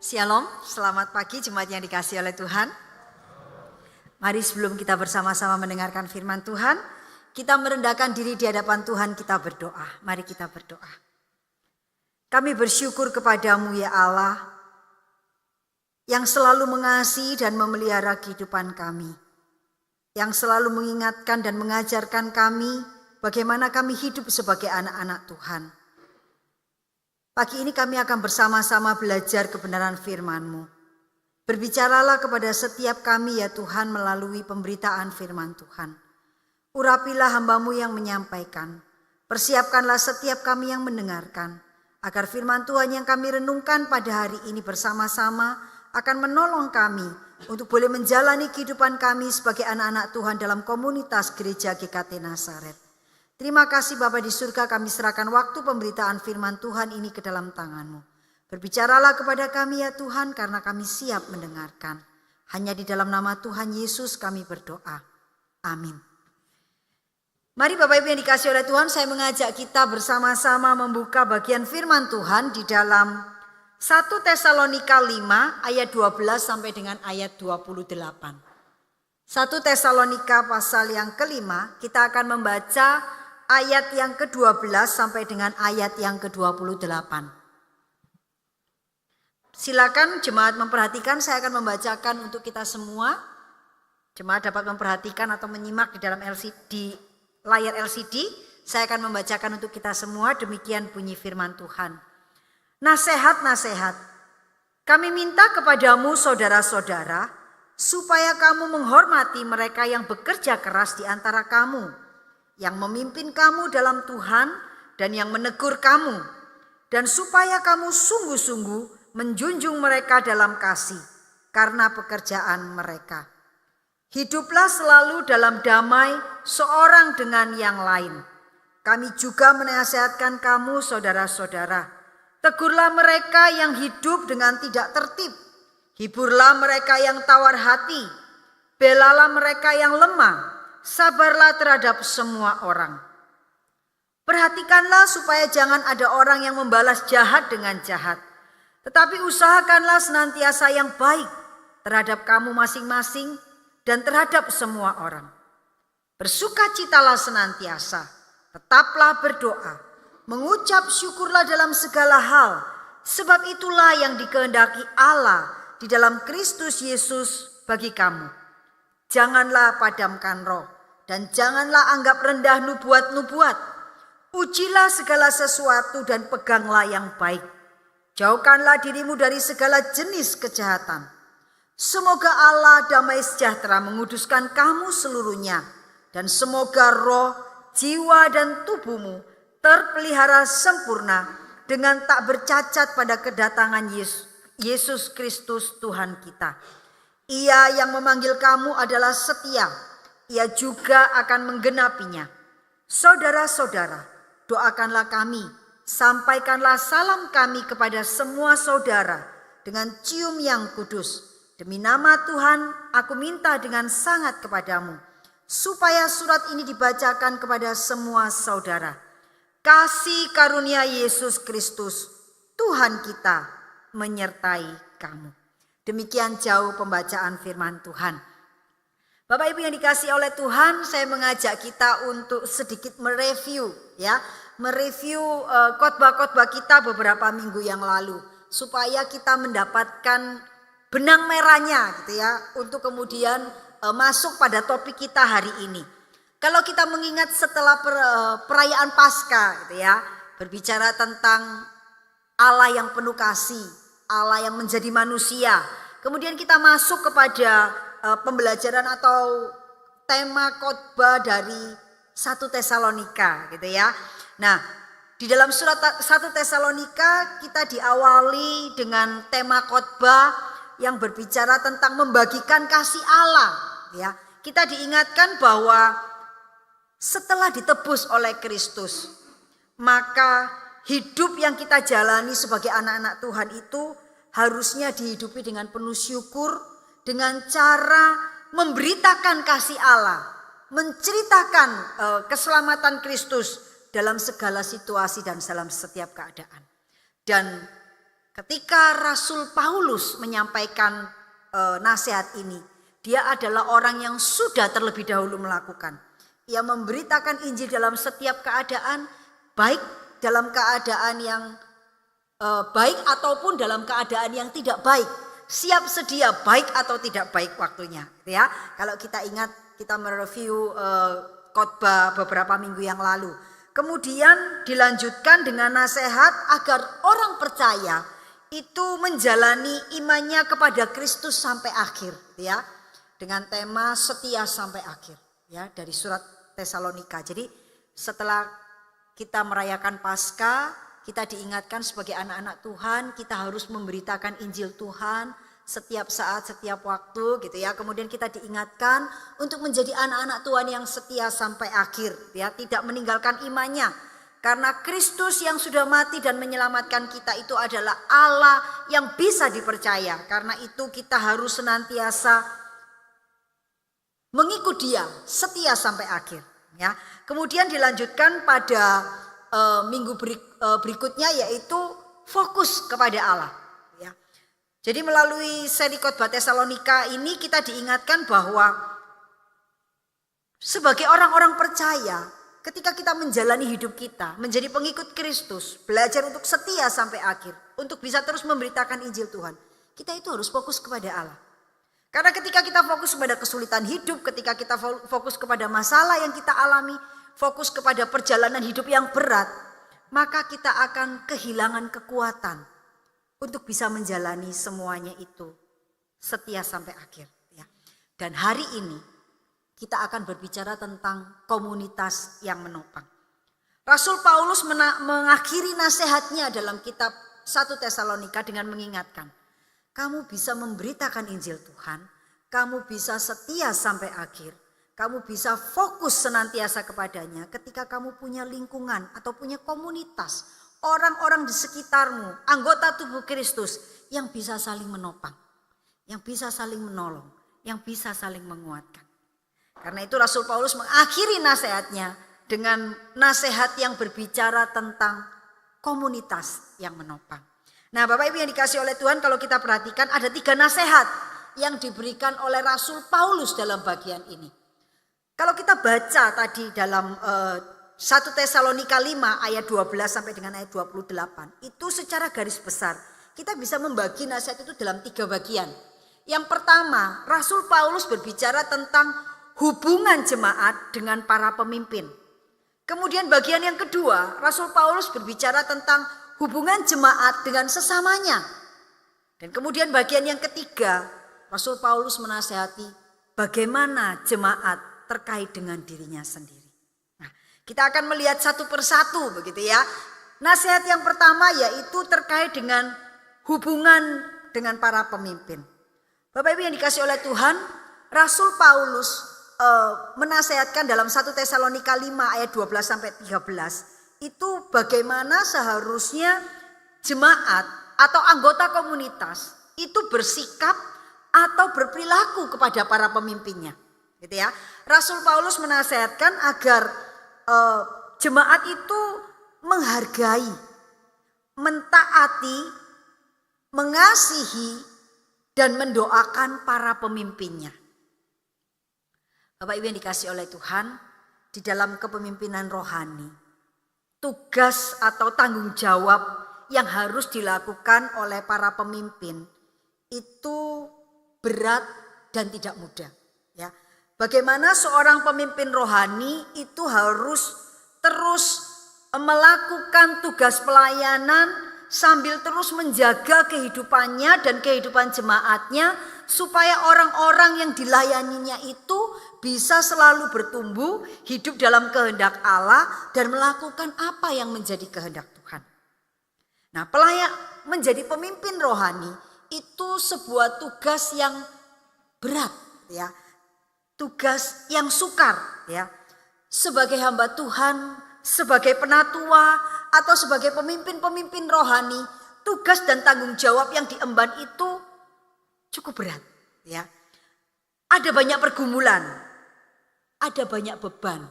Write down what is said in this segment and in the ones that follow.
Shalom, selamat pagi jemaat yang dikasihi oleh Tuhan. Mari sebelum kita bersama-sama mendengarkan firman Tuhan, kita merendahkan diri di hadapan Tuhan, kita berdoa. Mari kita berdoa. Kami bersyukur kepadamu ya Allah, yang selalu mengasihi dan memelihara kehidupan kami. Yang selalu mengingatkan dan mengajarkan kami bagaimana kami hidup sebagai anak-anak Tuhan. Pagi ini kami akan bersama-sama belajar kebenaran firman-Mu. Berbicaralah kepada setiap kami ya Tuhan melalui pemberitaan firman Tuhan. Urapilah hamba-Mu yang menyampaikan. Persiapkanlah setiap kami yang mendengarkan. Agar firman Tuhan yang kami renungkan pada hari ini bersama-sama akan menolong kami untuk boleh menjalani kehidupan kami sebagai anak-anak Tuhan dalam komunitas gereja GKT Nazaret. Terima kasih Bapa di surga, kami serahkan waktu pemberitaan firman Tuhan ini ke dalam tangan-Mu. Berbicaralah kepada kami ya Tuhan karena kami siap mendengarkan. Hanya di dalam nama Tuhan Yesus kami berdoa. Amin. Mari Bapak Ibu yang dikasihi oleh Tuhan, saya mengajak kita bersama-sama membuka bagian firman Tuhan di dalam 1 Tesalonika 5 ayat 12 sampai dengan ayat 28. 1 Tesalonika pasal yang kelima, kita akan membaca ayat yang ke-12 sampai dengan ayat yang ke-28. Silakan jemaat memperhatikan, saya akan membacakan untuk kita semua. Jemaat dapat memperhatikan atau menyimak di dalam LCD, layar LCD. Saya akan membacakan untuk kita semua, demikian bunyi firman Tuhan. Nasihat-nasihat, kami minta kepadamu saudara-saudara, supaya kamu menghormati mereka yang bekerja keras di antara kamu, yang memimpin kamu dalam Tuhan dan yang menegur kamu, dan supaya kamu sungguh-sungguh menjunjung mereka dalam kasih karena pekerjaan mereka. Hiduplah selalu dalam damai seorang dengan yang lain. Kami juga menasihatkan kamu saudara-saudara, tegurlah mereka yang hidup dengan tidak tertib, hiburlah mereka yang tawar hati, belalah mereka yang lemah, sabarlah terhadap semua orang. Perhatikanlah supaya jangan ada orang yang membalas jahat dengan jahat. Tetapi usahakanlah senantiasa yang baik terhadap kamu masing-masing dan terhadap semua orang. Bersukacitalah senantiasa, tetaplah berdoa, mengucap syukurlah dalam segala hal, sebab itulah yang dikehendaki Allah di dalam Kristus Yesus bagi kamu. Janganlah padamkan roh dan janganlah anggap rendah nubuat-nubuat. Ujilah segala sesuatu dan peganglah yang baik. Jauhkanlah dirimu dari segala jenis kejahatan. Semoga Allah damai sejahtera menguduskan kamu seluruhnya. Dan semoga roh, jiwa dan tubuhmu terpelihara sempurna dengan tak bercacat pada kedatangan Yesus Kristus Tuhan kita. Ia yang memanggil kamu adalah setia, ia juga akan menggenapinya. Saudara-saudara, doakanlah kami, sampaikanlah salam kami kepada semua saudara dengan cium yang kudus. Demi nama Tuhan, aku minta dengan sangat kepadamu, supaya surat ini dibacakan kepada semua saudara. Kasih karunia Yesus Kristus, Tuhan kita, menyertai kamu. Demikian jauh pembacaan firman Tuhan. Bapak Ibu yang dikasihi oleh Tuhan, saya mengajak kita untuk sedikit mereview khotbah-khotbah kita beberapa minggu yang lalu, supaya kita mendapatkan benang merahnya gitu ya, untuk kemudian masuk pada topik kita hari ini. Kalau kita mengingat setelah perayaan Paskah gitu ya, berbicara tentang Allah yang penuh kasih, Allah yang menjadi manusia. Kemudian kita masuk kepada pembelajaran atau tema khotbah dari 1 Tesalonika gitu ya. Nah, di dalam surat 1 Tesalonika kita diawali dengan tema khotbah yang berbicara tentang membagikan kasih Allah ya. Kita diingatkan bahwa setelah ditebus oleh Kristus, maka hidup yang kita jalani sebagai anak-anak Tuhan itu harusnya dihidupi dengan penuh syukur, dengan cara memberitakan kasih Allah, menceritakan keselamatan Kristus dalam segala situasi dan dalam setiap keadaan. Dan Ketika Rasul Paulus menyampaikan nasihat ini, dia adalah orang yang sudah terlebih dahulu melakukan. Ia memberitakan Injil dalam setiap keadaan, baik dalam keadaan yang baik ataupun dalam keadaan yang tidak baik. Siap sedia baik atau tidak baik waktunya, ya. Kalau kita ingat, kita mereview khotbah beberapa minggu yang lalu. Kemudian dilanjutkan dengan nasihat agar orang percaya itu menjalani imannya kepada Kristus sampai akhir, ya. Dengan tema setia sampai akhir, ya, dari surat Tesalonika. Jadi setelah kita merayakan Paskah, kita diingatkan sebagai anak-anak Tuhan, kita harus memberitakan Injil Tuhan setiap saat, setiap waktu, gitu ya. Kemudian kita diingatkan untuk menjadi anak-anak Tuhan yang setia sampai akhir, ya, tidak meninggalkan imannya. Karena Kristus yang sudah mati dan menyelamatkan kita itu adalah Allah yang bisa dipercaya. Karena itu kita harus senantiasa mengikut Dia, setia sampai akhir, ya. Kemudian dilanjutkan pada minggu berikutnya, yaitu fokus kepada Allah, ya. Jadi melalui seri khotbah Tesalonika ini kita diingatkan bahwa sebagai orang-orang percaya, ketika kita menjalani hidup kita, menjadi pengikut Kristus, belajar untuk setia sampai akhir, untuk bisa terus memberitakan Injil Tuhan, kita itu harus fokus kepada Allah. Karena ketika kita fokus kepada kesulitan hidup, ketika kita fokus kepada masalah yang kita alami, fokus kepada perjalanan hidup yang berat, maka kita akan kehilangan kekuatan untuk bisa menjalani semuanya itu setia sampai akhir, ya. Dan hari ini kita akan berbicara tentang komunitas yang menopang. Rasul Paulus mengakhiri nasihatnya dalam kitab 1 Tesalonika dengan mengingatkan, kamu bisa memberitakan Injil Tuhan, kamu bisa setia sampai akhir, kamu bisa fokus senantiasa kepadanya ketika kamu punya lingkungan atau punya komunitas, orang-orang di sekitarmu, anggota tubuh Kristus yang bisa saling menopang, yang bisa saling menolong, yang bisa saling menguatkan. Karena itu Rasul Paulus mengakhiri nasihatnya dengan nasihat yang berbicara tentang komunitas yang menopang. Nah, Bapak Ibu yang dikasih oleh Tuhan, kalau kita perhatikan ada 3 nasihat yang diberikan oleh Rasul Paulus dalam bagian ini. Kalau kita baca tadi dalam 1 Tesalonika 5 ayat 12 sampai dengan ayat 28, itu secara garis besar kita bisa membagi nasihat itu dalam 3 bagian. Yang pertama, Rasul Paulus berbicara tentang hubungan jemaat dengan para pemimpin. Kemudian bagian yang kedua, Rasul Paulus berbicara tentang hubungan jemaat dengan sesamanya. Dan kemudian bagian yang ketiga, Rasul Paulus menasihati bagaimana jemaat terkait dengan dirinya sendiri. Nah, kita akan melihat satu persatu begitu ya. Nasihat yang pertama yaitu terkait dengan hubungan dengan para pemimpin. Bapak Ibu yang dikasih oleh Tuhan, Rasul Paulus menasihatkan dalam 1 Tesalonika 5 ayat 12 sampai 13 itu bagaimana seharusnya jemaat atau anggota komunitas itu bersikap atau berperilaku kepada para pemimpinnya, gitu ya. Rasul Paulus menasihatkan agar jemaat itu menghargai, mentaati, mengasihi dan mendoakan para pemimpinnya. Bapak Ibu yang dikasih oleh Tuhan, di dalam kepemimpinan rohani, tugas atau tanggung jawab yang harus dilakukan oleh para pemimpin itu berat dan tidak mudah, ya. Bagaimana seorang pemimpin rohani itu harus terus melakukan tugas pelayanan sambil terus menjaga kehidupannya dan kehidupan jemaatnya supaya orang-orang yang dilayaninya itu bisa selalu bertumbuh, hidup dalam kehendak Allah dan melakukan apa yang menjadi kehendak Tuhan. Nah, menjadi pemimpin rohani itu sebuah tugas yang berat, ya. Tugas yang sukar, ya. Sebagai hamba Tuhan, sebagai penatua atau sebagai pemimpin-pemimpin rohani, tugas dan tanggung jawab yang diemban itu cukup berat, ya. Ada banyak pergumulan, ada banyak beban,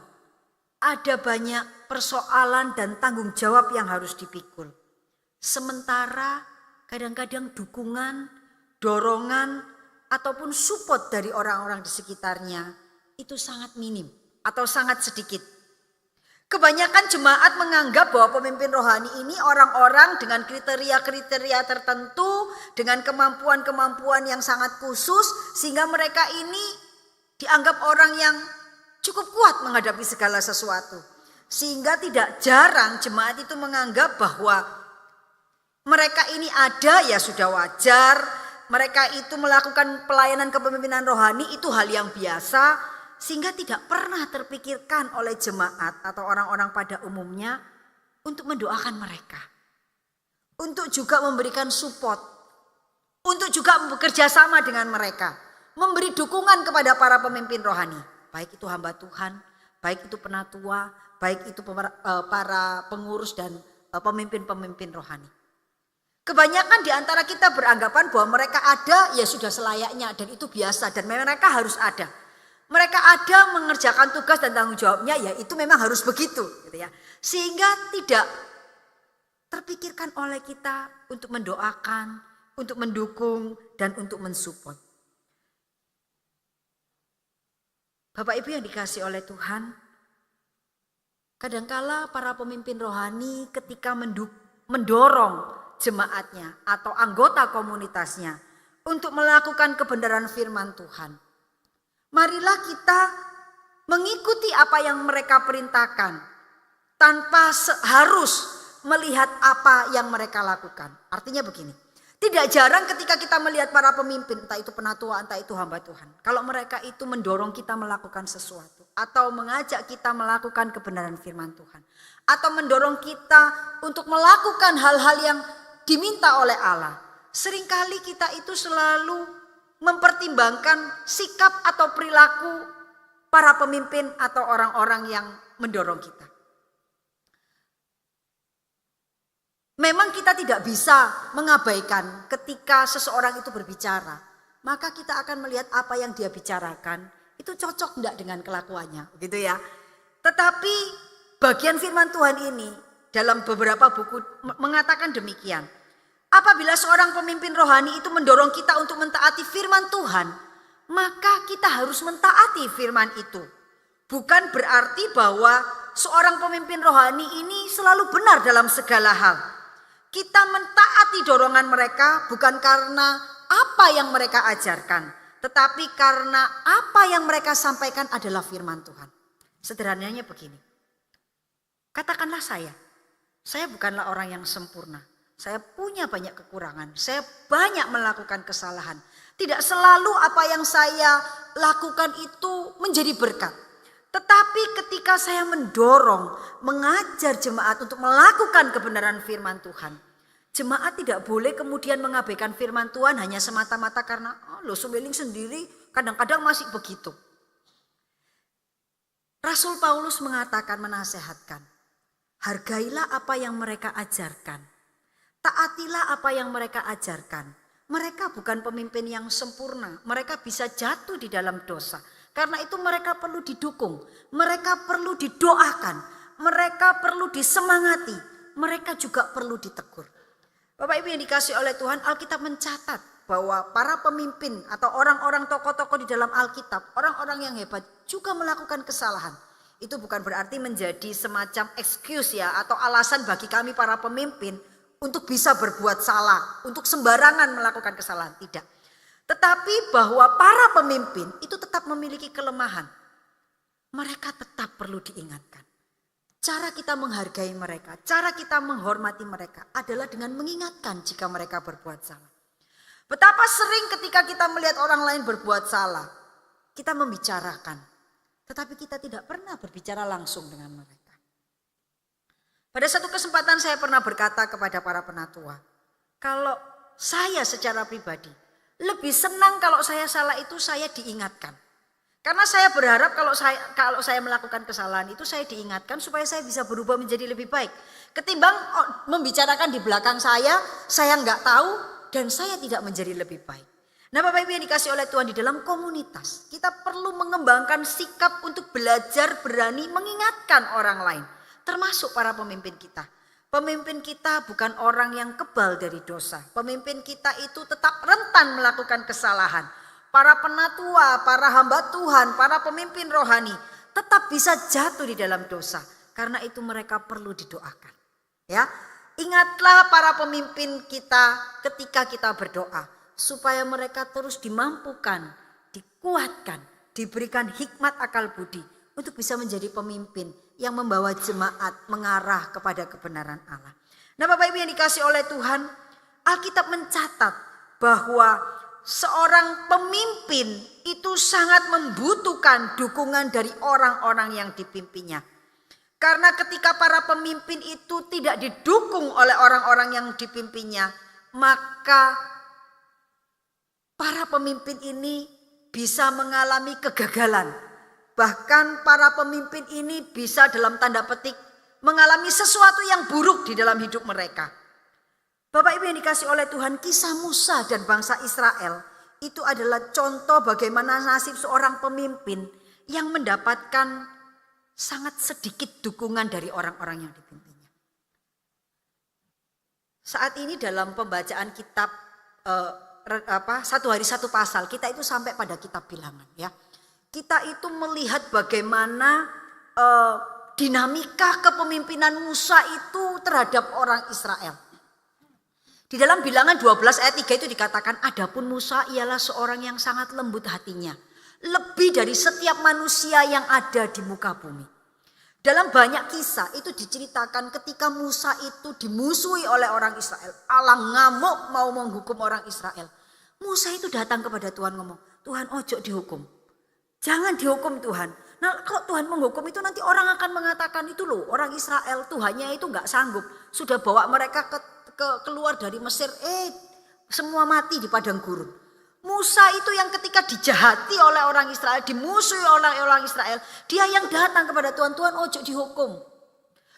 ada banyak persoalan dan tanggung jawab yang harus dipikul. Sementara kadang-kadang dukungan, dorongan, ataupun support dari orang-orang di sekitarnya itu sangat minim atau sangat sedikit. Kebanyakan jemaat menganggap bahwa pemimpin rohani ini orang-orang dengan kriteria-kriteria tertentu, dengan kemampuan-kemampuan yang sangat khusus, sehingga mereka ini dianggap orang yang cukup kuat menghadapi segala sesuatu. Sehingga tidak jarang jemaat itu menganggap bahwa mereka ini ada ya sudah wajar, mereka itu melakukan pelayanan kepemimpinan rohani itu hal yang biasa. Sehingga tidak pernah terpikirkan oleh jemaat atau orang-orang pada umumnya untuk mendoakan mereka. Untuk juga memberikan support. Untuk juga bekerja sama dengan mereka. Memberi dukungan kepada para pemimpin rohani. Baik itu hamba Tuhan, baik itu penatua, baik itu para pengurus dan pemimpin-pemimpin rohani. Kebanyakan di antara kita beranggapan bahwa mereka ada ya sudah selayaknya dan itu biasa dan mereka harus ada. Mereka ada mengerjakan tugas dan tanggung jawabnya ya itu memang harus begitu gitu ya. Sehingga tidak terpikirkan oleh kita untuk mendoakan, untuk mendukung dan untuk mensupport. Bapak Ibu yang dikasihi oleh Tuhan, kadangkala para pemimpin rohani ketika mendorong jemaatnya atau anggota komunitasnya untuk melakukan kebenaran firman Tuhan. Marilah kita mengikuti apa yang mereka perintahkan tanpa harus melihat apa yang mereka lakukan. Artinya begini, tidak jarang ketika kita melihat para pemimpin, entah itu penatua, entah itu hamba Tuhan. Kalau mereka itu mendorong kita melakukan sesuatu atau mengajak kita melakukan kebenaran firman Tuhan. Atau mendorong kita untuk melakukan hal-hal yang diminta oleh Allah. Seringkali kita itu selalu mempertimbangkan sikap atau perilaku para pemimpin atau orang-orang yang mendorong kita. Memang kita tidak bisa mengabaikan ketika seseorang itu berbicara. Maka kita akan melihat apa yang dia bicarakan itu cocok enggak dengan kelakuannya, gitu ya. Tetapi bagian firman Tuhan ini dalam beberapa buku mengatakan demikian. Apabila seorang pemimpin rohani itu mendorong kita untuk mentaati firman Tuhan, maka kita harus mentaati firman itu. Bukan berarti bahwa seorang pemimpin rohani ini selalu benar dalam segala hal. Kita mentaati dorongan mereka bukan karena apa yang mereka ajarkan, tetapi karena apa yang mereka sampaikan adalah firman Tuhan. Sederhananya begini, katakanlah saya bukanlah orang yang sempurna. Saya punya banyak kekurangan, saya banyak melakukan kesalahan. Tidak selalu apa yang saya lakukan itu menjadi berkat. Tetapi ketika saya mendorong, mengajar jemaat untuk melakukan kebenaran firman Tuhan. Jemaat tidak boleh kemudian mengabaikan firman Tuhan hanya semata-mata karena Sumeling sendiri kadang-kadang masih begitu. Rasul Paulus mengatakan, menasehatkan, hargailah apa yang mereka ajarkan. Taatilah apa yang mereka ajarkan. Mereka bukan pemimpin yang sempurna. Mereka bisa jatuh di dalam dosa. Karena itu mereka perlu didukung. Mereka perlu didoakan. Mereka perlu disemangati. Mereka juga perlu ditegur. Bapak Ibu yang dikasihi oleh Tuhan, Alkitab mencatat bahwa para pemimpin atau orang-orang tokoh-tokoh di dalam Alkitab, orang-orang yang hebat juga melakukan kesalahan. Itu bukan berarti menjadi semacam excuse ya atau alasan bagi kami para pemimpin untuk bisa berbuat salah, untuk sembarangan melakukan kesalahan, tidak. Tetapi bahwa para pemimpin itu tetap memiliki kelemahan. Mereka tetap perlu diingatkan. Cara kita menghargai mereka, cara kita menghormati mereka adalah dengan mengingatkan jika mereka berbuat salah. Betapa sering ketika kita melihat orang lain berbuat salah, kita membicarakan. Tetapi kita tidak pernah berbicara langsung dengan mereka. Pada satu kesempatan saya pernah berkata kepada para penatua, kalau saya secara pribadi lebih senang kalau saya salah itu saya diingatkan. Karena saya berharap kalau saya melakukan kesalahan itu saya diingatkan supaya saya bisa berubah menjadi lebih baik. Ketimbang membicarakan di belakang saya nggak tahu dan saya tidak menjadi lebih baik. Nah Bapak Ibu yang dikasih oleh Tuhan, di dalam komunitas kita perlu mengembangkan sikap untuk belajar berani mengingatkan orang lain. Termasuk para pemimpin kita. Pemimpin kita bukan orang yang kebal dari dosa. Pemimpin kita itu tetap rentan melakukan kesalahan. Para penatua, para hamba Tuhan, para pemimpin rohani tetap bisa jatuh di dalam dosa. Karena itu mereka perlu didoakan. Ya, ingatlah para pemimpin kita ketika kita berdoa. Supaya mereka terus dimampukan, dikuatkan, diberikan hikmat akal budi. Untuk bisa menjadi pemimpin yang membawa jemaat mengarah kepada kebenaran Allah. Nah Bapak Ibu yang dikasih oleh Tuhan, Alkitab mencatat bahwa seorang pemimpin itu sangat membutuhkan dukungan dari orang-orang yang dipimpinnya. Karena ketika para pemimpin itu tidak didukung oleh orang-orang yang dipimpinnya, maka para pemimpin ini bisa mengalami kegagalan. Bahkan para pemimpin ini bisa dalam tanda petik mengalami sesuatu yang buruk di dalam hidup mereka. Bapak Ibu yang dikasih oleh Tuhan, kisah Musa dan bangsa Israel itu adalah contoh bagaimana nasib seorang pemimpin yang mendapatkan sangat sedikit dukungan dari orang-orang yang dipimpinnya. Saat ini dalam pembacaan kitab satu hari satu pasal, kita itu sampai pada kitab Bilangan ya. Kita itu melihat bagaimana dinamika kepemimpinan Musa itu terhadap orang Israel. Di dalam Bilangan 12 ayat 3 itu dikatakan, adapun Musa ialah seorang yang sangat lembut hatinya, lebih dari setiap manusia yang ada di muka bumi. Dalam banyak kisah itu diceritakan ketika Musa itu dimusuhi oleh orang Israel. Allah ngamuk mau menghukum orang Israel. Musa itu datang kepada Tuhan ngomong, Tuhan ojo dihukum. Jangan dihukum Tuhan. Nah kalau Tuhan menghukum itu nanti orang akan mengatakan itu loh, orang Israel Tuhannya itu gak sanggup. Sudah bawa mereka keluar dari Mesir, semua mati di padang gurun. Musa itu yang ketika dijahati oleh orang Israel, dimusuhi oleh orang Israel, dia yang datang kepada Tuhan, Tuhan ojo dihukum.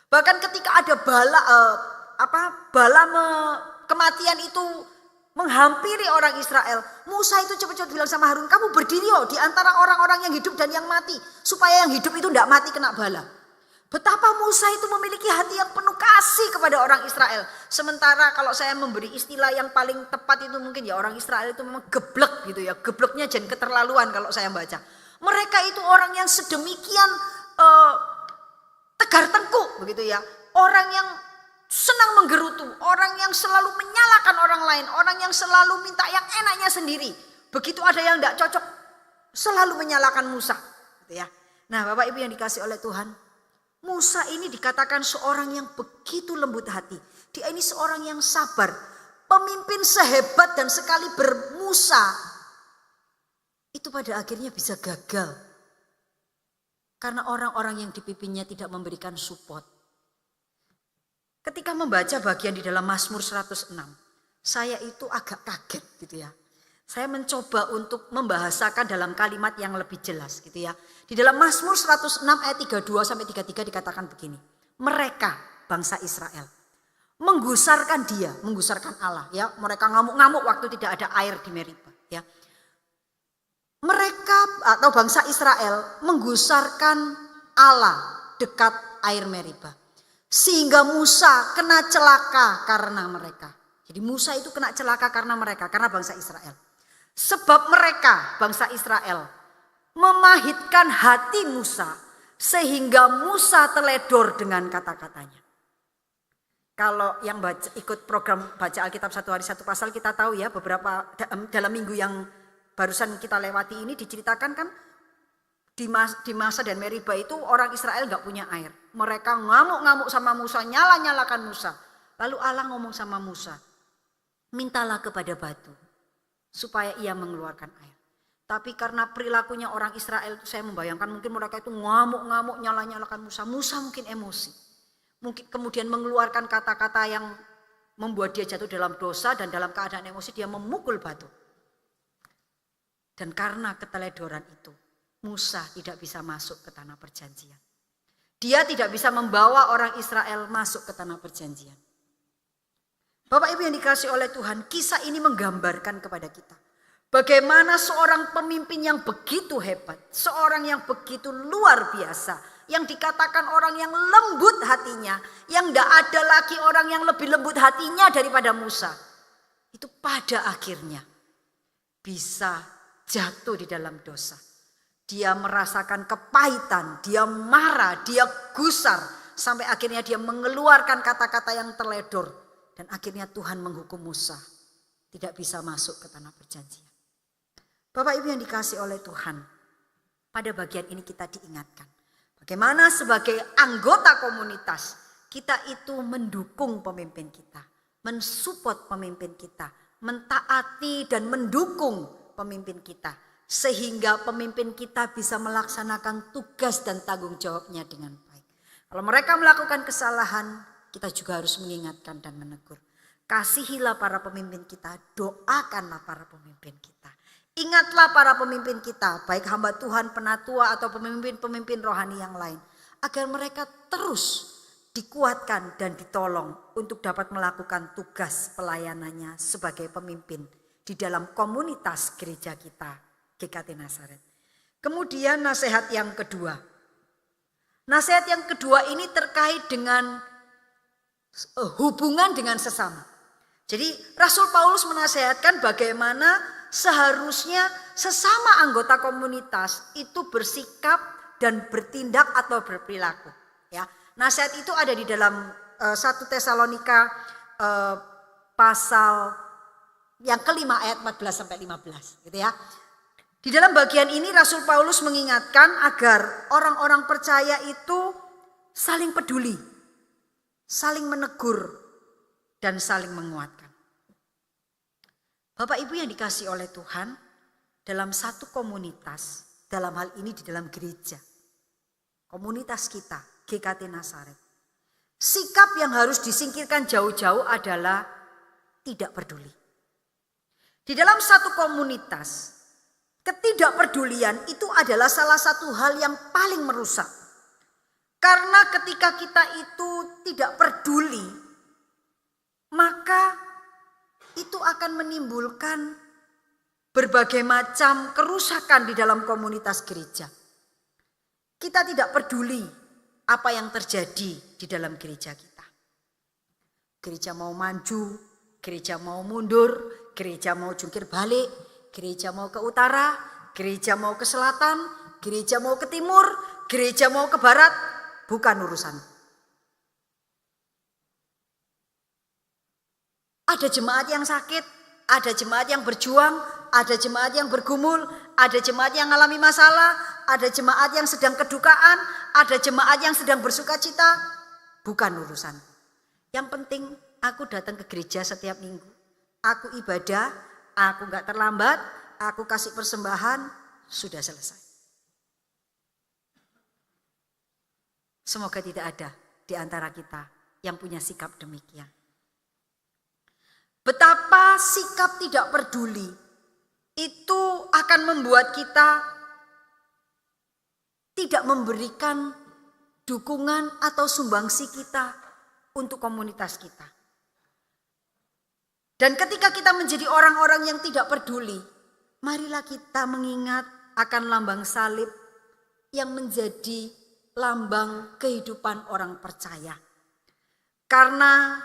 Bahkan ketika ada kematian itu menghampiri orang Israel, Musa itu cepat-cepat bilang sama Harun, kamu berdiri di antara orang-orang yang hidup dan yang mati, supaya yang hidup itu tidak mati kena bala. Betapa Musa itu memiliki hati yang penuh kasih kepada orang Israel. Sementara kalau saya memberi istilah yang paling tepat itu mungkin ya orang Israel itu memang geblek gitu ya. Gebleknya jangan keterlaluan kalau saya baca. Mereka itu orang yang sedemikian tegar tengkuk begitu ya. Orang yang senang menggerutu, orang yang selalu menyalahkan orang lain, orang yang selalu minta yang enaknya sendiri. Begitu ada yang tidak cocok, selalu menyalahkan Musa. Gitu ya. Nah Bapak Ibu yang dikasih oleh Tuhan, Musa ini dikatakan seorang yang begitu lembut hati. Dia ini seorang yang sabar. Pemimpin sehebat dan sekali bermusa, itu pada akhirnya bisa gagal. Karena orang-orang yang dipimpinnya tidak memberikan support. Ketika membaca bagian di dalam Mazmur 106, saya itu agak kaget gitu ya. Saya mencoba untuk membahasakan dalam kalimat yang lebih jelas gitu ya. Di dalam Mazmur 106 ayat 32 sampai 33 dikatakan begini. Mereka bangsa Israel menggusarkan dia, menggusarkan Allah ya. Mereka ngamuk-ngamuk waktu tidak ada air di Meribah ya. Mereka atau bangsa Israel menggusarkan Allah dekat air Meribah. Sehingga Musa kena celaka karena mereka. Jadi Musa itu kena celaka karena mereka, karena bangsa Israel. Sebab mereka, bangsa Israel, memahitkan hati Musa. Sehingga Musa teledor dengan kata-katanya. Kalau yang ikut program baca Alkitab satu hari satu pasal kita tahu ya, beberapa dalam minggu yang barusan kita lewati ini diceritakan kan. Di Masa dan Meribah itu orang Israel gak punya air. Mereka ngamuk-ngamuk sama Musa, nyala-nyalakan Musa. Lalu Allah ngomong sama Musa, mintalah kepada batu supaya ia mengeluarkan air. Tapi karena perilakunya orang Israel itu saya membayangkan mungkin mereka itu ngamuk-ngamuk, nyala-nyalakan Musa. Musa mungkin emosi. Mungkin kemudian mengeluarkan kata-kata yang membuat dia jatuh dalam dosa dan dalam keadaan emosi dia memukul batu. Dan karena keteledoran itu, Musa tidak bisa masuk ke tanah perjanjian. Dia tidak bisa membawa orang Israel masuk ke tanah perjanjian. Bapak Ibu yang dikasihi oleh Tuhan, kisah ini menggambarkan kepada kita. Bagaimana seorang pemimpin yang begitu hebat, seorang yang begitu luar biasa, Yang dikatakan orang yang lembut hatinya. Yang tidak ada lagi orang yang lebih lembut hatinya daripada Musa. Itu pada akhirnya bisa jatuh di dalam dosa. Dia merasakan kepahitan, dia marah, dia gusar. Sampai akhirnya dia mengeluarkan kata-kata yang terledor. Dan akhirnya Tuhan menghukum Musa. Tidak bisa masuk ke tanah perjanjian. Bapak Ibu yang dikasih oleh Tuhan. Pada bagian ini kita diingatkan. Bagaimana sebagai anggota komunitas. Kita itu mendukung pemimpin kita. Mensupport pemimpin kita. Mentaati dan mendukung pemimpin kita. Sehingga pemimpin kita bisa melaksanakan tugas dan tanggung jawabnya dengan baik. Kalau mereka melakukan kesalahan, kita juga harus mengingatkan dan menegur. Kasihilah para pemimpin kita, doakanlah para pemimpin kita. Ingatlah para pemimpin kita, baik hamba Tuhan, penatua atau pemimpin-pemimpin rohani yang lain. Agar mereka terus dikuatkan dan ditolong untuk dapat melakukan tugas pelayanannya sebagai pemimpin di dalam komunitas gereja kita, GKT Nazaret. Kemudian nasihat yang kedua. Nasihat yang kedua ini terkait dengan hubungan dengan sesama. Jadi Rasul Paulus menasihatkan bagaimana seharusnya sesama anggota komunitas itu bersikap dan bertindak atau berperilaku. Ya, nasihat itu ada di dalam 1 Tesalonika pasal yang kelima ayat 14-15, gitu ya. Di dalam bagian ini Rasul Paulus mengingatkan agar orang-orang percaya itu saling peduli, saling menegur, dan saling menguatkan. Bapak Ibu yang dikasih oleh Tuhan, dalam satu komunitas, dalam hal ini di dalam gereja, komunitas kita, GKT Nazaret, sikap yang harus disingkirkan jauh-jauh adalah tidak peduli. Di dalam satu komunitas, ketidakpedulian itu adalah salah satu hal yang paling merusak. Karena ketika kita itu tidak peduli, maka itu akan menimbulkan berbagai macam kerusakan di dalam komunitas gereja. Kita tidak peduli apa yang terjadi di dalam gereja kita. Gereja mau maju, gereja mau mundur, gereja mau jungkir balik, gereja mau ke utara, gereja mau ke selatan, gereja mau ke timur, gereja mau ke barat, bukan urusan. Ada jemaat yang sakit, ada jemaat yang berjuang, ada jemaat yang bergumul, ada jemaat yang mengalami masalah, ada jemaat yang sedang kedukaan, ada jemaat yang sedang bersuka cita. Bukan urusan. Yang penting aku datang ke gereja setiap minggu. Aku ibadah, aku gak terlambat, aku kasih persembahan, sudah selesai. Semoga tidak ada di antara kita yang punya sikap demikian. Betapa sikap tidak peduli itu akan membuat kita tidak memberikan dukungan atau sumbangsi kita untuk komunitas kita. Dan ketika kita menjadi orang-orang yang tidak peduli, marilah kita mengingat akan lambang salib yang menjadi lambang kehidupan orang percaya. Karena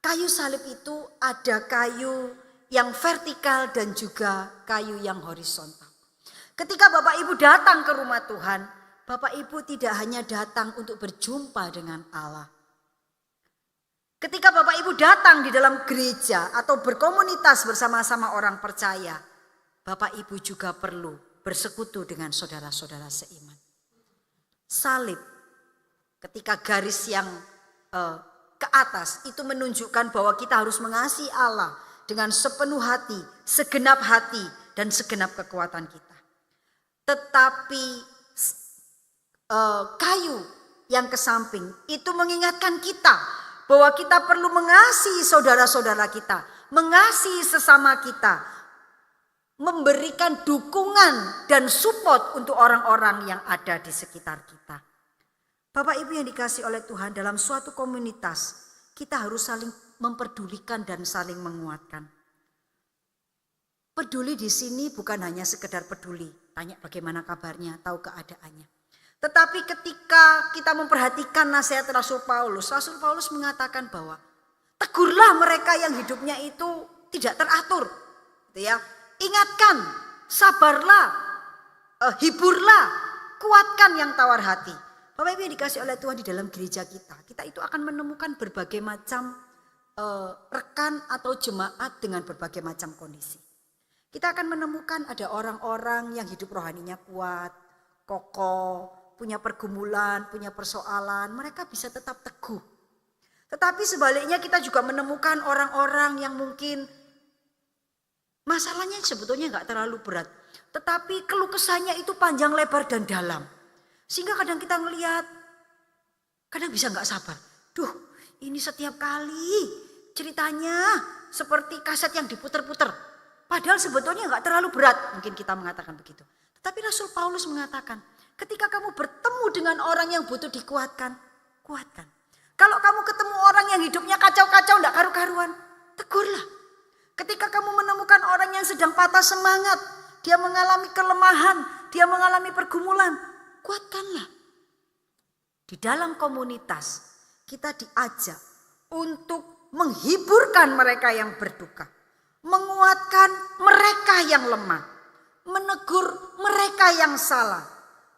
kayu salib itu ada kayu yang vertikal dan juga kayu yang horizontal. Ketika Bapak Ibu datang ke rumah Tuhan, Bapak Ibu tidak hanya datang untuk berjumpa dengan Allah. Ketika Bapak Ibu datang di dalam gereja atau berkomunitas bersama-sama orang percaya, Bapak Ibu juga perlu bersekutu dengan saudara-saudara seiman. Salib, ketika garis yang ke atas itu menunjukkan bahwa kita harus mengasihi Allah dengan sepenuh hati, segenap hati, dan segenap kekuatan kita. Tetapi kayu yang ke samping itu mengingatkan kita bahwa kita perlu mengasihi saudara-saudara kita, mengasihi sesama kita, memberikan dukungan dan support untuk orang-orang yang ada di sekitar kita. Bapak Ibu yang dikasih oleh Tuhan, dalam suatu komunitas kita harus saling memperdulikan dan saling menguatkan. Peduli di sini bukan hanya sekedar peduli, tanya bagaimana kabarnya, tahu keadaannya. Tetapi ketika kita memperhatikan nasihat Rasul Paulus mengatakan bahwa tegurlah mereka yang hidupnya itu tidak teratur. Gitu ya. Ingatkan, sabarlah, hiburlah, kuatkan yang tawar hati. Bapak Ibu yang dikasih oleh Tuhan, di dalam gereja kita itu akan menemukan berbagai macam rekan atau jemaat dengan berbagai macam kondisi. Kita akan menemukan ada orang-orang yang hidup rohaninya kuat, kokoh, punya pergumulan, punya persoalan, mereka bisa tetap teguh. Tetapi sebaliknya kita juga menemukan orang-orang yang mungkin masalahnya sebetulnya nggak terlalu berat, tetapi keluh kesahnya itu panjang lebar dan dalam. Sehingga kadang kita ngelihat, kadang bisa nggak sabar. Duh, ini setiap kali ceritanya seperti kaset yang diputer-puter. Padahal sebetulnya nggak terlalu berat, mungkin kita mengatakan begitu. Tetapi Rasul Paulus mengatakan, ketika kamu bertemu dengan orang yang butuh dikuatkan, kuatkan. Kalau kamu ketemu orang yang hidupnya kacau-kacau, nggak karu-karuan, tegurlah. Ketika kamu menemukan orang yang sedang patah semangat, dia mengalami kelemahan, dia mengalami pergumulan, kuatkanlah. Di dalam komunitas kita diajak untuk menghiburkan mereka yang berduka, menguatkan mereka yang lemah, menegur mereka yang salah,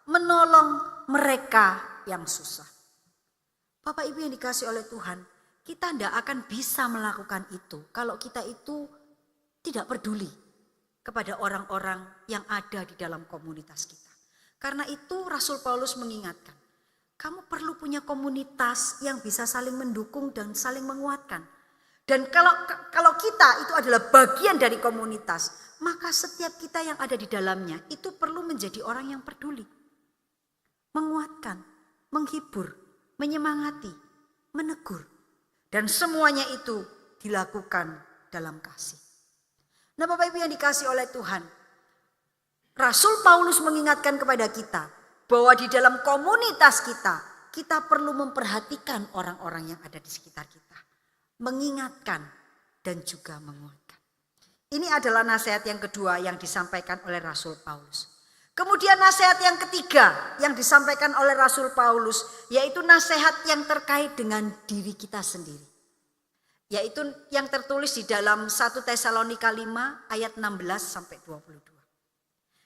menolong mereka yang susah. Bapak Ibu yang dikasih oleh Tuhan, kita tidak akan bisa melakukan itu kalau kita itu tidak peduli kepada orang-orang yang ada di dalam komunitas kita. Karena itu Rasul Paulus mengingatkan, kamu perlu punya komunitas yang bisa saling mendukung dan saling menguatkan. Dan kalau kita itu adalah bagian dari komunitas, maka setiap kita yang ada di dalamnya itu perlu menjadi orang yang peduli. Menguatkan, menghibur, menyemangati, menegur. Dan semuanya itu dilakukan dalam kasih. Nah Bapak Ibu yang dikasih oleh Tuhan, Rasul Paulus mengingatkan kepada kita bahwa di dalam komunitas kita perlu memperhatikan orang-orang yang ada di sekitar kita. Mengingatkan dan juga menguatkan. Ini adalah nasihat yang kedua yang disampaikan oleh Rasul Paulus. Kemudian nasihat yang ketiga yang disampaikan oleh Rasul Paulus, yaitu nasihat yang terkait dengan diri kita sendiri. Yaitu yang tertulis di dalam 1 Tesalonika 5 ayat 16 sampai 22.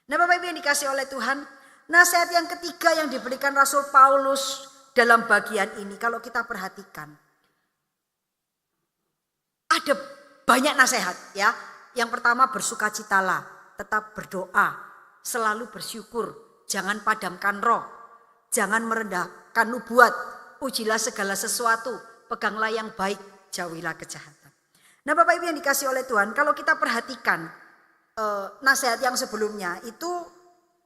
Nah Bapak Ibu yang dikasih oleh Tuhan, nasihat yang ketiga yang diberikan Rasul Paulus dalam bagian ini, kalau kita perhatikan, ada banyak nasihat ya. Yang pertama, bersukacitalah, tetap berdoa, selalu bersyukur, jangan padamkan roh, jangan merendahkan nubuat, ujilah segala sesuatu, peganglah yang baik, jauhilah kejahatan. Nah Bapak Ibu yang dikasih oleh Tuhan, kalau kita perhatikan nasihat yang sebelumnya itu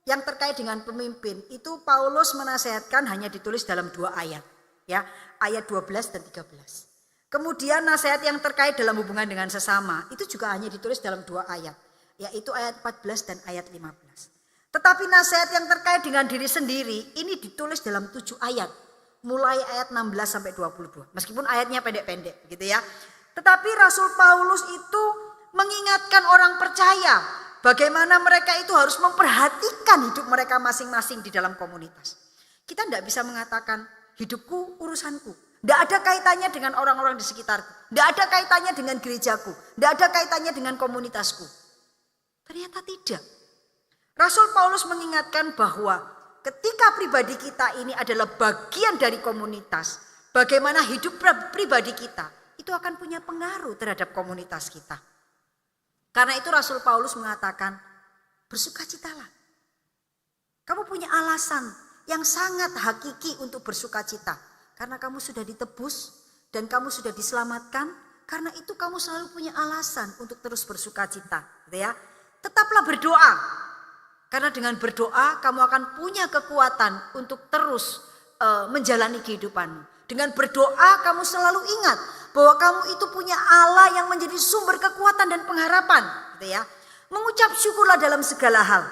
yang terkait dengan pemimpin, itu Paulus menasehatkan hanya ditulis dalam 2 ayat, ya, ayat 12 dan 13. Kemudian nasihat yang terkait dalam hubungan dengan sesama itu juga hanya ditulis dalam 2 ayat, yaitu ayat 14 dan ayat 15. Tetapi nasihat yang terkait dengan diri sendiri ini ditulis dalam 7 ayat, mulai ayat 16 sampai 22. Meskipun ayatnya pendek-pendek gitu ya. Tetapi Rasul Paulus itu mengingatkan orang percaya bagaimana mereka itu harus memperhatikan hidup mereka masing-masing di dalam komunitas. Kita tidak bisa mengatakan hidupku urusanku. Tidak ada kaitannya dengan orang-orang di sekitarku. Tidak ada kaitannya dengan gerejaku. Tidak ada kaitannya dengan komunitasku. Ternyata tidak. Rasul Paulus mengingatkan bahwa ketika pribadi kita ini adalah bagian dari komunitas, bagaimana hidup pribadi kita itu akan punya pengaruh terhadap komunitas kita. Karena itu Rasul Paulus mengatakan, bersukacitalah. Kamu punya alasan yang sangat hakiki untuk bersukacita. Karena kamu sudah ditebus dan kamu sudah diselamatkan, karena itu kamu selalu punya alasan untuk terus bersukacita, gitu ya. Tetaplah berdoa. Karena dengan berdoa kamu akan punya kekuatan untuk terus menjalani kehidupanmu. Dengan berdoa kamu selalu ingat bahwa kamu itu punya Allah yang menjadi sumber kekuatan dan pengharapan, gitu ya. Mengucap syukurlah dalam segala hal,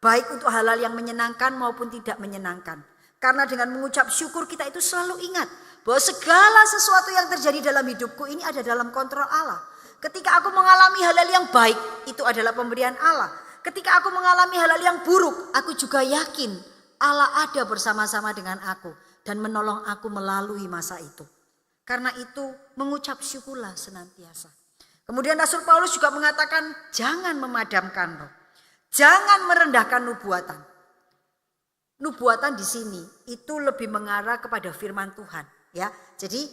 baik untuk hal-hal yang menyenangkan maupun tidak menyenangkan. Karena dengan mengucap syukur kita itu selalu ingat bahwa segala sesuatu yang terjadi dalam hidupku ini ada dalam kontrol Allah. Ketika aku mengalami hal-hal yang baik, itu adalah pemberian Allah. Ketika aku mengalami hal-hal yang buruk, aku juga yakin Allah ada bersama-sama dengan aku dan menolong aku melalui masa itu. Karena itu mengucap syukurlah senantiasa. Kemudian Rasul Paulus juga mengatakan jangan memadamkan roh. Jangan merendahkan nubuatan. Nubuatan di sini itu lebih mengarah kepada firman Tuhan, ya. Jadi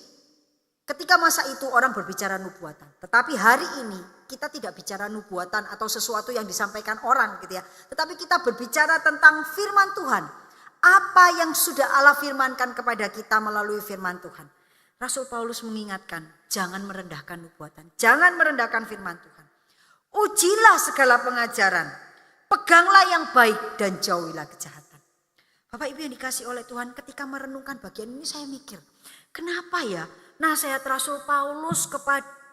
ketika masa itu orang berbicara nubuatan, tetapi hari ini kita tidak bicara nubuatan atau sesuatu yang disampaikan orang gitu ya. Tetapi kita berbicara tentang firman Tuhan. Apa yang sudah Allah firmankan kepada kita melalui firman Tuhan. Rasul Paulus mengingatkan, jangan merendahkan nubuatan, jangan merendahkan firman Tuhan. Ujilah segala pengajaran, peganglah yang baik dan jauhilah kejahatan. Bapak Ibu yang dikasih oleh Tuhan, ketika merenungkan bagian ini saya mikir, kenapa ya nasihat Rasul Paulus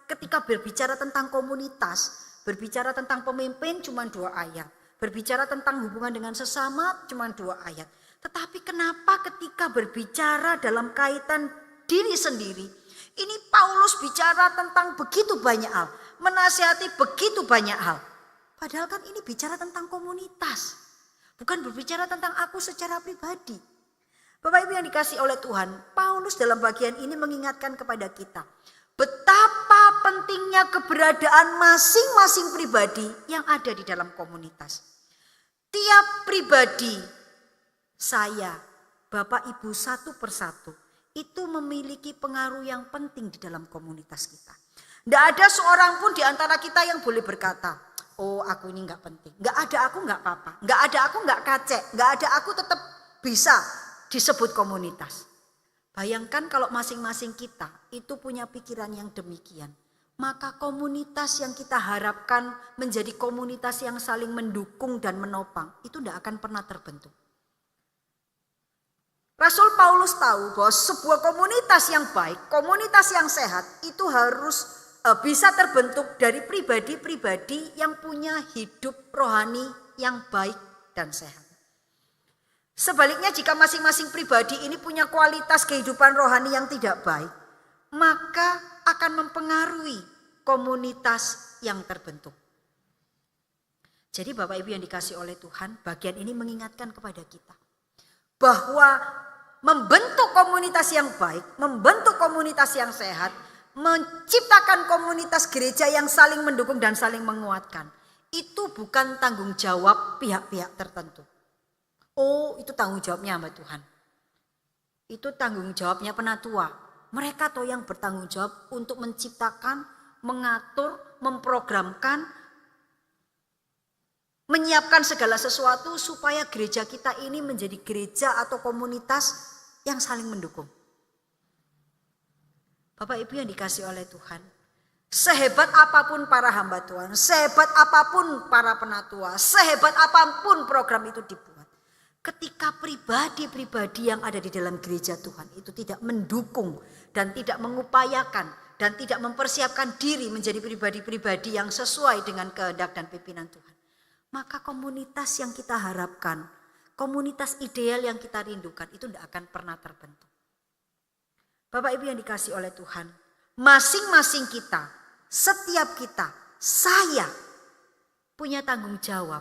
ketika berbicara tentang komunitas, berbicara tentang pemimpin cuma 2 ayat, berbicara tentang hubungan dengan sesama cuma 2 ayat. Tetapi kenapa ketika berbicara dalam kaitan diri sendiri, ini Paulus bicara tentang begitu banyak hal, menasihati begitu banyak hal. Padahal kan ini bicara tentang komunitas. Bukan berbicara tentang aku secara pribadi. Bapak Ibu yang dikasih oleh Tuhan, Paulus dalam bagian ini mengingatkan kepada kita. Betapa pentingnya keberadaan masing-masing pribadi yang ada di dalam komunitas. Tiap pribadi, saya, Bapak Ibu satu persatu, itu memiliki pengaruh yang penting di dalam komunitas kita. Tidak ada seorang pun di antara kita yang boleh berkata, oh aku ini gak penting, gak ada aku gak apa-apa, gak ada aku gak kacek, gak ada aku tetap bisa disebut komunitas. Bayangkan kalau masing-masing kita itu punya pikiran yang demikian, maka komunitas yang kita harapkan menjadi komunitas yang saling mendukung dan menopang, itu gak akan pernah terbentuk. Rasul Paulus tahu bahwa sebuah komunitas yang baik, komunitas yang sehat itu harus bisa terbentuk dari pribadi-pribadi yang punya hidup rohani yang baik dan sehat. Sebaliknya jika masing-masing pribadi ini punya kualitas kehidupan rohani yang tidak baik, maka akan mempengaruhi komunitas yang terbentuk. Jadi Bapak Ibu yang dikasih oleh Tuhan, bagian ini mengingatkan kepada kita bahwa membentuk komunitas yang baik, membentuk komunitas yang sehat, menciptakan komunitas gereja yang saling mendukung dan saling menguatkan. Itu bukan tanggung jawab pihak-pihak tertentu. Oh, itu tanggung jawabnya hamba Tuhan. Itu tanggung jawabnya penatua. Mereka toh yang bertanggung jawab untuk menciptakan, mengatur, memprogramkan, menyiapkan segala sesuatu supaya gereja kita ini menjadi gereja atau komunitas yang saling mendukung. Bapak Ibu yang dikasih oleh Tuhan, sehebat apapun para hamba Tuhan, sehebat apapun para penatua, sehebat apapun program itu dibuat, ketika pribadi-pribadi yang ada di dalam gereja Tuhan itu tidak mendukung dan tidak mengupayakan dan tidak mempersiapkan diri menjadi pribadi-pribadi yang sesuai dengan kehendak dan pimpinan Tuhan, maka komunitas yang kita harapkan, komunitas ideal yang kita rindukan itu tidak akan pernah terbentuk. Bapak Ibu yang dikasih oleh Tuhan, masing-masing kita, setiap kita, saya punya tanggung jawab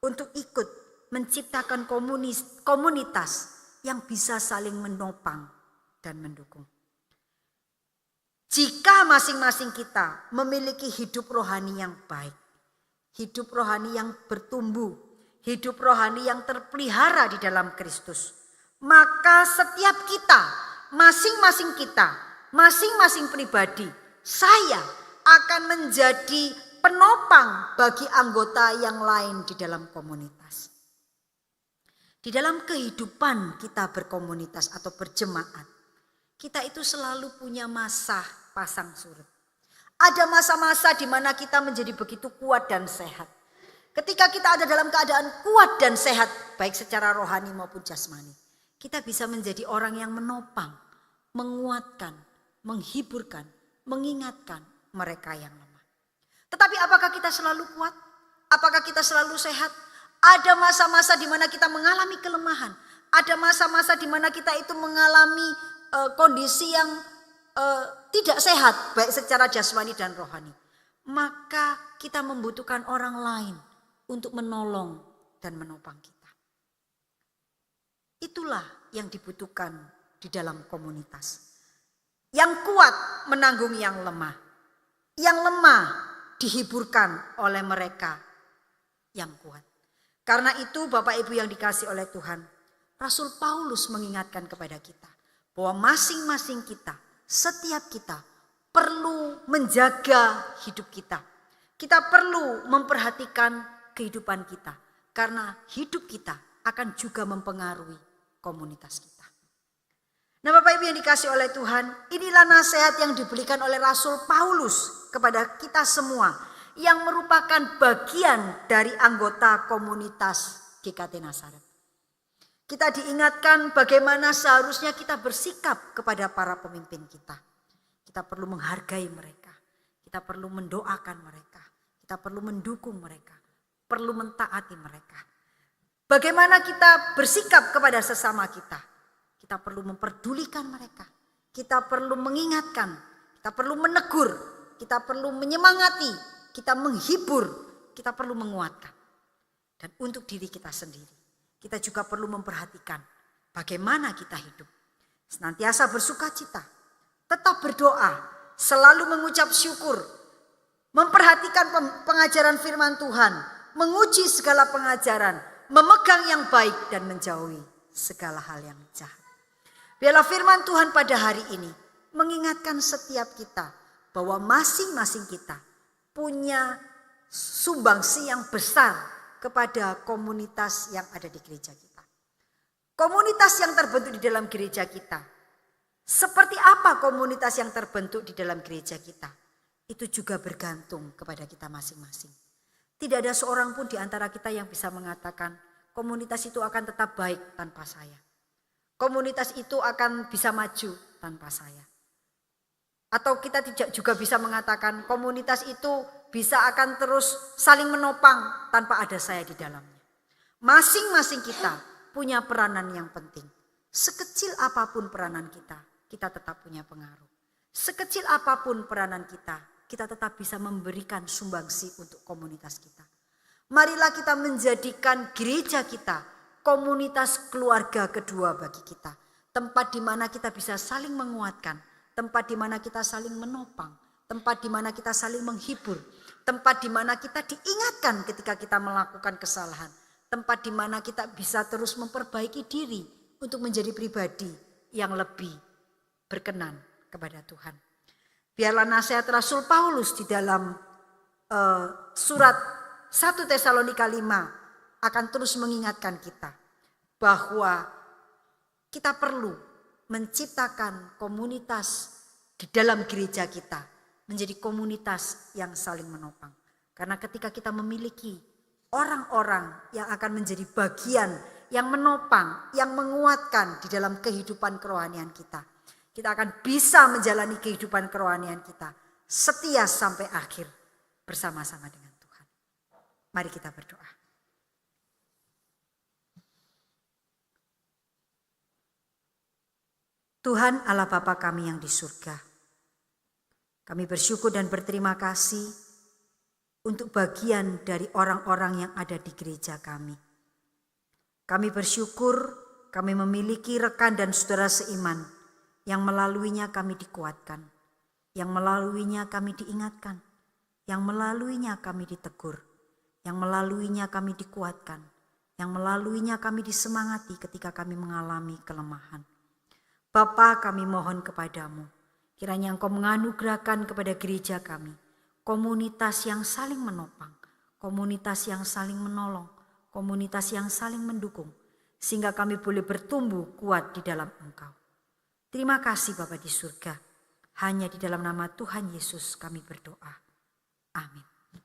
untuk ikut menciptakan komunitas yang bisa saling menopang dan mendukung. Jika masing-masing kita memiliki hidup rohani yang baik, hidup rohani yang bertumbuh, hidup rohani yang terpelihara di dalam Kristus, maka setiap kita, masing-masing kita, masing-masing pribadi, saya akan menjadi penopang bagi anggota yang lain di dalam komunitas. Di dalam kehidupan kita berkomunitas atau berjemaat, kita itu selalu punya masa pasang surut. Ada masa-masa di mana kita menjadi begitu kuat dan sehat. Ketika kita ada dalam keadaan kuat dan sehat, baik secara rohani maupun jasmani, kita bisa menjadi orang yang menopang, menguatkan, menghiburkan, mengingatkan mereka yang lemah. Tetapi apakah kita selalu kuat? Apakah kita selalu sehat? Ada masa-masa di mana kita mengalami kelemahan. Ada masa-masa di mana kita itu mengalami kondisi yang tidak sehat, baik secara jasmani dan rohani. Maka kita membutuhkan orang lain untuk menolong dan menopang kita. Itulah yang dibutuhkan di dalam komunitas. Yang kuat menanggung yang lemah. Yang lemah dihiburkan oleh mereka yang kuat. Karena itu Bapak Ibu yang dikasihi oleh Tuhan, Rasul Paulus mengingatkan kepada kita bahwa masing-masing kita, setiap kita perlu menjaga hidup kita. Kita perlu memperhatikan kehidupan kita karena hidup kita akan juga mempengaruhi komunitas kita. Nah Bapak Ibu yang dikasihi oleh Tuhan, inilah nasihat yang diberikan oleh Rasul Paulus kepada kita semua yang merupakan bagian dari anggota komunitas GKT Nazaret. Kita diingatkan bagaimana seharusnya kita bersikap kepada para pemimpin kita. Kita perlu menghargai mereka, kita perlu mendoakan mereka, kita perlu mendukung mereka, perlu mentaati mereka. Bagaimana kita bersikap kepada sesama kita? Kita perlu memperdulikan mereka, kita perlu mengingatkan, kita perlu menegur, kita perlu menyemangati, kita menghibur, kita perlu menguatkan. Dan untuk diri kita sendiri, kita juga perlu memperhatikan bagaimana kita hidup. Senantiasa bersukacita, tetap berdoa, selalu mengucap syukur, memperhatikan pengajaran firman Tuhan, menguji segala pengajaran, memegang yang baik dan menjauhi segala hal yang jahat. Biarlah firman Tuhan pada hari ini mengingatkan setiap kita bahwa masing-masing kita punya sumbangsi yang besar kepada komunitas yang ada di gereja kita. Komunitas yang terbentuk di dalam gereja kita. Seperti apa komunitas yang terbentuk di dalam gereja kita? Itu juga bergantung kepada kita masing-masing. Tidak ada seorang pun di antara kita yang bisa mengatakan komunitas itu akan tetap baik tanpa saya. Komunitas itu akan bisa maju tanpa saya. Atau kita tidak juga bisa mengatakan komunitas itu bisa akan terus saling menopang tanpa ada saya di dalamnya. Masing-masing kita punya peranan yang penting. Sekecil apapun peranan kita, kita tetap punya pengaruh. Sekecil apapun peranan kita, kita tetap bisa memberikan sumbangsi untuk komunitas kita. Marilah kita menjadikan gereja kita komunitas keluarga kedua bagi kita. Tempat di mana kita bisa saling menguatkan. Tempat di mana kita saling menopang. Tempat di mana kita saling menghibur. Tempat di mana kita diingatkan ketika kita melakukan kesalahan. Tempat di mana kita bisa terus memperbaiki diri untuk menjadi pribadi yang lebih berkenan kepada Tuhan. Biarlah nasihat Rasul Paulus di dalam surat 1 Tesalonika 5 akan terus mengingatkan kita bahwa kita perlu menciptakan komunitas di dalam gereja kita menjadi komunitas yang saling menopang. Karena ketika kita memiliki orang-orang yang akan menjadi bagian yang menopang, yang menguatkan di dalam kehidupan kerohanian kita, kita akan bisa menjalani kehidupan kerohanian kita setia sampai akhir bersama-sama dengan Tuhan. Mari kita berdoa. Tuhan Allah Bapa kami yang di surga, kami bersyukur dan berterima kasih untuk bagian dari orang-orang yang ada di gereja kami. Kami bersyukur kami memiliki rekan dan saudara seiman yang melaluinya kami dikuatkan, yang melaluinya kami diingatkan, yang melaluinya kami ditegur, yang melaluinya kami dikuatkan, yang melaluinya kami disemangati ketika kami mengalami kelemahan. Bapa, kami mohon kepadamu, kiranya Engkau menganugerahkan kepada gereja kami komunitas yang saling menopang, komunitas yang saling menolong, komunitas yang saling mendukung, sehingga kami boleh bertumbuh kuat di dalam Engkau. Terima kasih Bapa di surga, hanya di dalam nama Tuhan Yesus kami berdoa. Amin.